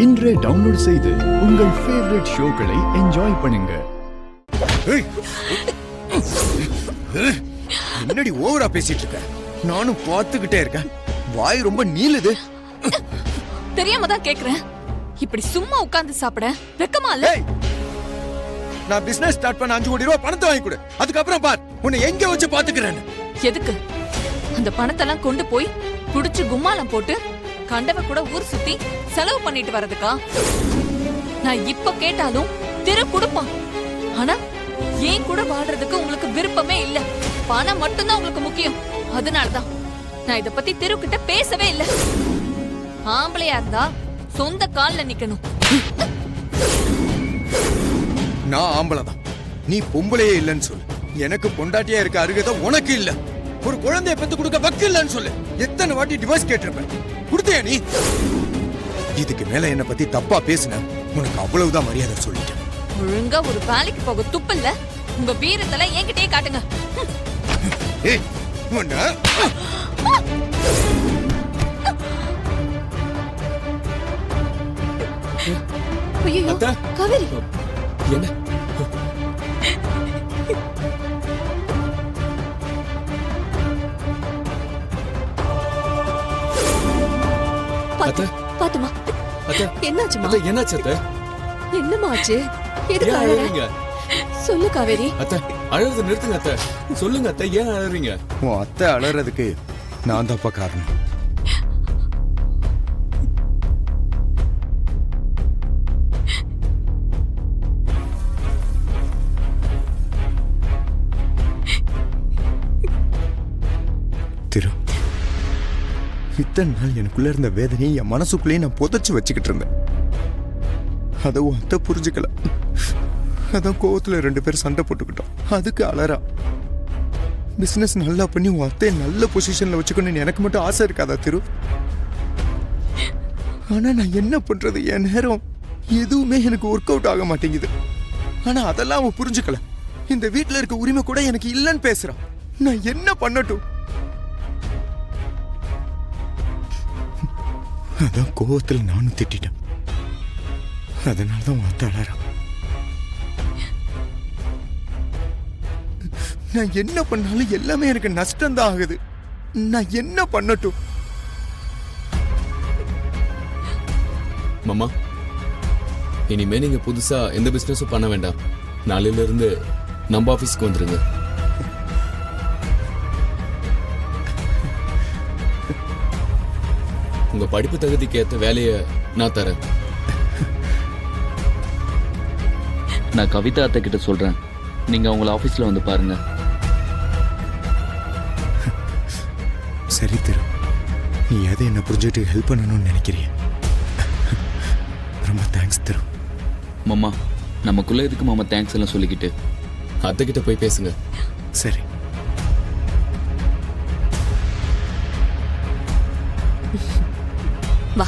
இன்றே டவுன்லோட் செய்து உங்கள் ஃபேவரட் ஷோக்களை என்ஜாய் பண்ணுங்க. என்னடி ஓவரா பேசிட்டு இருக்க? நானும் பார்த்துக்கிட்டே இருக்கேன். வாய் ரொம்ப நீளுது. தெரியாம தான் கேக்குறேன். இப்படி சும்மா உட்கார்ந்து சாப்பிட வெக்கமா இல்ல? நான் பிசினஸ் ஸ்டார்ட் பண்ண 5 கோடி ரூபாய் பணத்தை வாங்கி கொடு. அதுக்கப்புறம் பார் உன்னை எங்க வச்சு பாத்துக்கிறேன்னு. எதுக்கு அந்த பணத்தெல்லாம் கொண்டு போய் குடிச்சு கும்மாலம் போட்டு கண்டவ கூட ஊர் சுத்தி செலவு பண்ணிட்டு வரதுக்கா? நான் இப்ப கேட்டாலும் திரு கொடுப்பான். ஆனா ஏன் கூட வாழ்றதுக்கு உங்களுக்கு விருப்பமே இல்ல. பணம் மட்டும்தான் உங்களுக்கு முக்கியம். அதனாலதான் நான் இத பத்தி திரு கிட்ட பேசவே இல்ல. ஆம்பளையா இருந்தா சொந்த கால்ல நிக்கணும். நான் ஆம்பளைதான், நீ பொம்பளையே இல்லன்னு சொல்லு. எனக்கு பொண்டாட்டியா இருக்க அருகதை உனக்கு இல்ல. ஒரு குழந்தைய பெத்து கொடுக்க வக்கு இல்லன்னு சொல்லு. எத்தனை வாட்டி டிவோர்ஸ் கேட்டிருப்பேன், கொடுத்தியா நீ? இதுக்கு மேல என்ன பத்தி தப்பா பேசுன உனக்கு அவ்வளவுதான் மரியாதை சொல்லிட்டேன். ஒழுங்கா ஒரு வேலைக்கு போக துப்பில்ல. உங்க வீரத்தெல்லாம் என்கிட்டயே காட்டுங்க. ஏய் உன்ன ஐயோ காவேரி, என்ன பாத்துமா என்னாச்சுமா? என்னாச்சு அத்தை? என்னமா ஆச்சு? எதுக்கு ஏன் அழற? அழறீங்க? சொல்லு காவேரி. அத்தை அழுறத நிறுத்துங்க அத்தை. சொல்லுங்க அத்தை, ஏன் அழறீங்க? உன் அத்தை அலறதுக்கு நான் தப்பா காரணம். திரு, இத்தனை நாள் எனக்குள்ள இருந்த வேதனையை என் மனசுக்குள்ளேயே நான் புதைச்சு வச்சுக்கிட்டு இருந்தேன். அதை உன் அத்தை புரிஞ்சுக்கல. அதான் கோவத்துல 2 பேரும் சண்டை போட்டுக்கிட்டோம். அதுக்கு அலறா. பிசினஸ் நல்லா பண்ணி உன் அத்தையை நல்ல பொசிஷன்ல வச்சுக்கணும்னு எனக்கு மட்டும் ஆசை இருக்காதா திரு? ஆனா நான் என்ன பண்றது? என் நேரம் எதுவுமே எனக்கு ஒர்க் அவுட் ஆக மாட்டேங்குது. ஆனா அதெல்லாம் அவன் புரிஞ்சுக்கல. இந்த வீட்டுல இருக்க உரிமை கூட எனக்கு இல்லைன்னு பேசுறான். நான் என்ன பண்ணட்டும்? அதான் கோவத்துல நானும் திட்டிட்டேன். அதனாலதான் உன் அத்தை அலறா. நான் என்ன பண்ணாலும் எல்லாமே எனக்கு நஷ்டம் தான் ஆகுது. நான் என்ன பண்ணட்டும்? மாமா, இனிமே நீங்க புதுசா எந்த பிசினஸும் பண்ண வேண்டாம். நாளையில இருந்து நம்ம ஆபீஸ்க்கு வந்துருங்க. உங்க படிப்பு தகுதிக்கு ஏத்த வேலையை நான் தரேன். நான் கவிதா அத்தை கிட்ட சொல்றேன், நீங்க உங்களை ஆபீஸ்ல வந்து பாருங்க. சரி திரு, நீ எதை என்ன புரிஞ்சுட்டு ஹெல்ப் பண்ணணும்னு நினைக்கிறிய? ரொம்ப தேங்க்ஸ் திரு. மாமா, நமக்குள்ள எதுக்கு மாமா தேங்க்ஸ் எல்லாம் சொல்லிக்கிட்டு? அத்தை கிட்ட போய் பேசுங்க. சரி. வா.